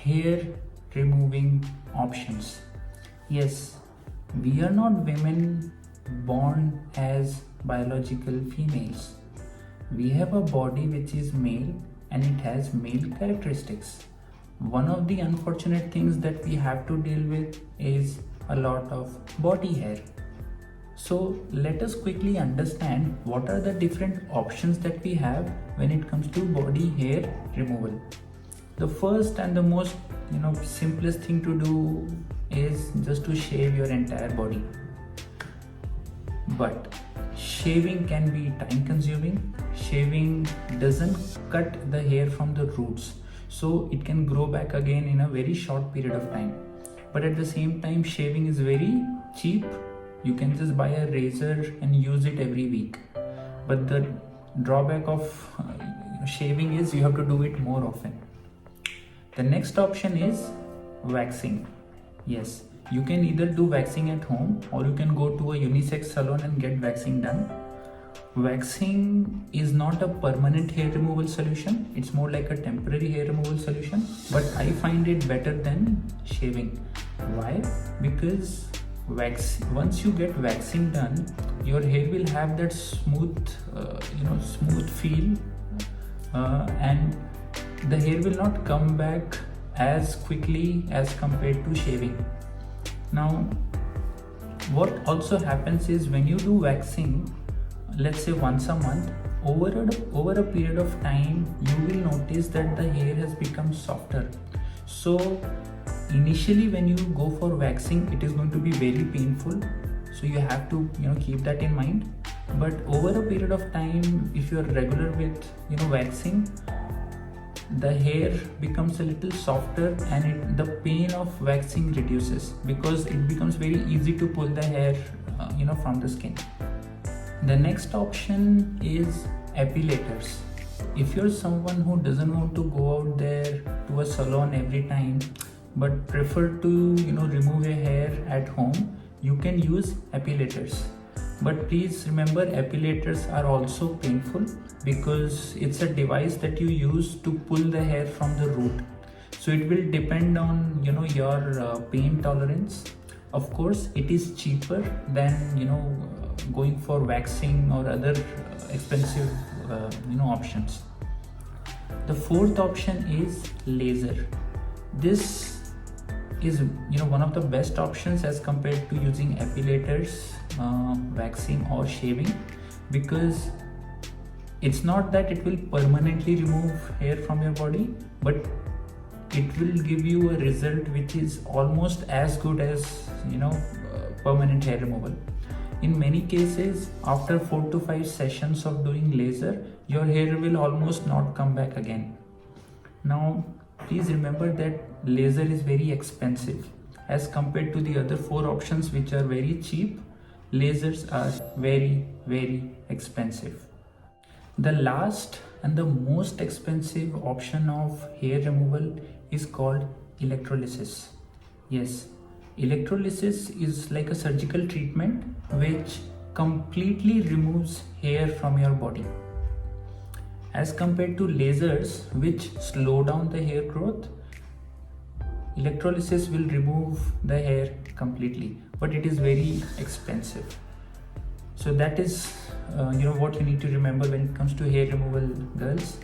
hair removing options. Yes, we are not women born as biological females. We have a body which is male and it has male characteristics. One of the unfortunate things that we have to deal with is a lot of body hair. So let us quickly understand what are the different options that we have when it comes to body hair removal. The first and the most simplest thing to do is just to shave your entire body. But shaving can be time consuming. Shaving doesn't cut the hair from the roots, so it can grow back again in a very short period of time. But at the same time, shaving is very cheap. You can just buy a razor and use it every week. But the drawback of shaving is you have to do it more often. The next option is waxing. Yes, you can either do waxing at home or you can go to a unisex salon and get waxing done. Waxing is not a permanent hair removal solution. It's more like a temporary hair removal solution. But I find it better than shaving. Why? Because once you get waxing done, your hair will have that smooth feel, and the hair will not come back as quickly as compared to shaving. Now, what also happens is when you do waxing, let's say once a month, over a period of time, you will notice that the hair has become softer. So initially when you go for waxing, it is going to be very painful, so you have to keep that in mind. But over a period of time, if you are regular with waxing, the hair becomes a little softer and the pain of waxing reduces, because it becomes very easy to pull the hair from the skin. The next option is epilators. If you're someone who doesn't want to go out there to a salon every time but prefer to remove your hair at home, you can use epilators. But please remember, epilators are also painful because it's a device that you use to pull the hair from the root. So it will depend on your pain tolerance. Of course, it is cheaper than going for waxing or other expensive options. The fourth option is laser. This is one of the best options as compared to using epilators, waxing or shaving, because it's not that it will permanently remove hair from your body, but it will give you a result which is almost as good as permanent hair removal. In many cases, after 4 to 5 sessions of doing laser, your hair will almost not come back again. Now, please remember that laser is very expensive as compared to the other 4 options which are very cheap. Lasers are very, very expensive. The last and the most expensive option of hair removal is called electrolysis. Yes, electrolysis is like a surgical treatment which completely removes hair from your body. As compared to lasers, which slow down the hair growth, electrolysis will remove the hair completely, but it is very expensive. So that is what you need to remember when it comes to hair removal, girls.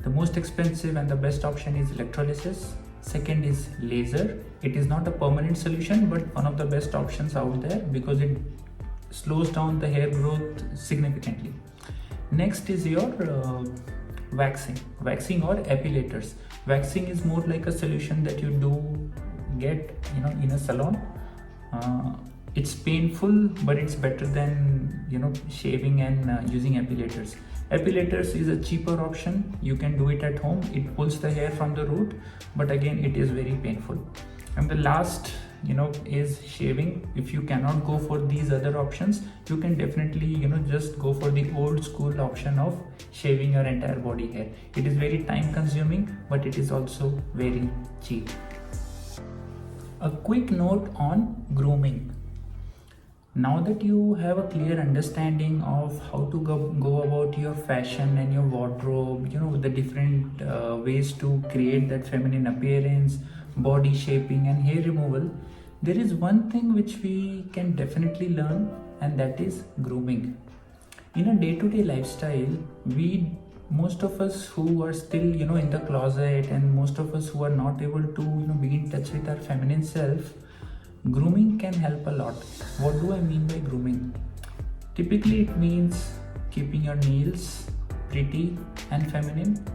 The most expensive and the best option is electrolysis. Second is laser. It is not a permanent solution, but one of the best options out there because it slows down the hair growth significantly. Next is your waxing or epilators. Waxing is more like a solution that you do get in a salon. It's painful, but it's better than shaving and using epilators. Epilators is a cheaper option. You can do it at home. It pulls the hair from the root, but again it is very painful. And the last is shaving. If you cannot go for these other options, you can definitely just go for the old school option of shaving your entire body hair. It is very time consuming, but it is also very cheap. A quick note on grooming. Now that you have a clear understanding of how to go about your fashion and your wardrobe, the different ways to create that feminine appearance, body shaping, and hair removal, there is one thing which we can definitely learn, and that is grooming. In a day-to-day lifestyle, we most of us who are still in the closet, and most of us who are not able to be in touch with our feminine self, grooming can help a lot. What do I mean by grooming? Typically, it means keeping your nails pretty and feminine,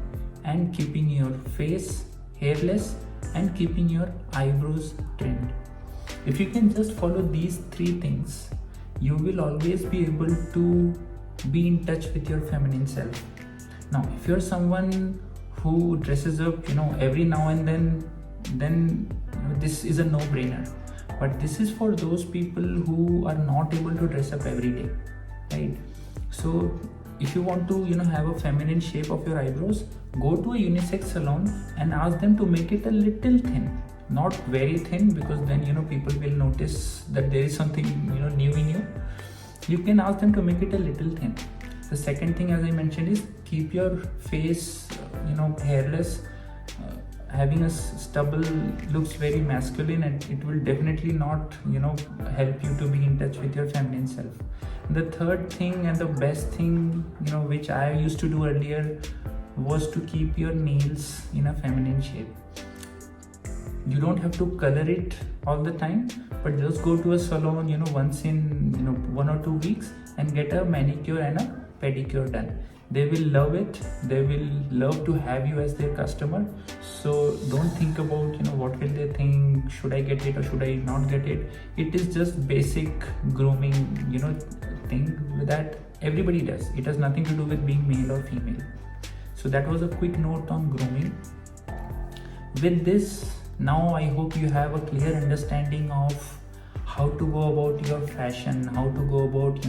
and keeping your face hairless, and keeping your eyebrows trimmed. If you can just follow these three things, you will always be able to be in touch with your feminine self. Now, if you're someone who dresses up, every now and then this is a no-brainer. But this is for those people who are not able to dress up every day, right? So if you want to have a feminine shape of your eyebrows, go to a unisex salon and ask them to make it a little thin, not very thin, because then people will notice that there is something new in you. You can ask them to make it a little thin. The second thing, as I mentioned, is keep your face hairless. Having a stubble looks very masculine, and it will definitely not help you to be in touch with your feminine self. The third thing, and the best thing which I used to do earlier, was to keep your nails in a feminine shape. You don't have to color it all the time, but just go to a salon once in 1 or 2 weeks and get a manicure and a pedicure done. They will love it. They will love to have you as their customer. So don't think about what will they think, should I get it or should I not get it. It is just basic grooming thing that everybody does. It has nothing to do with being male or female. So that was a quick note on grooming. With this, now I hope you have a clear understanding of how to go about your fashion, how to go about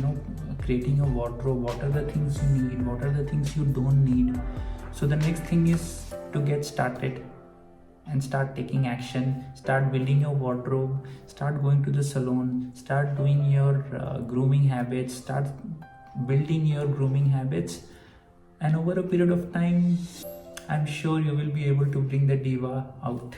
creating a wardrobe, what are the things you need, what are the things you don't need. So the next thing is to get started and start taking action, start building your wardrobe, start going to the salon, start doing your grooming habits, start building your grooming habits, and over a period of time, I'm sure you will be able to bring the diva out.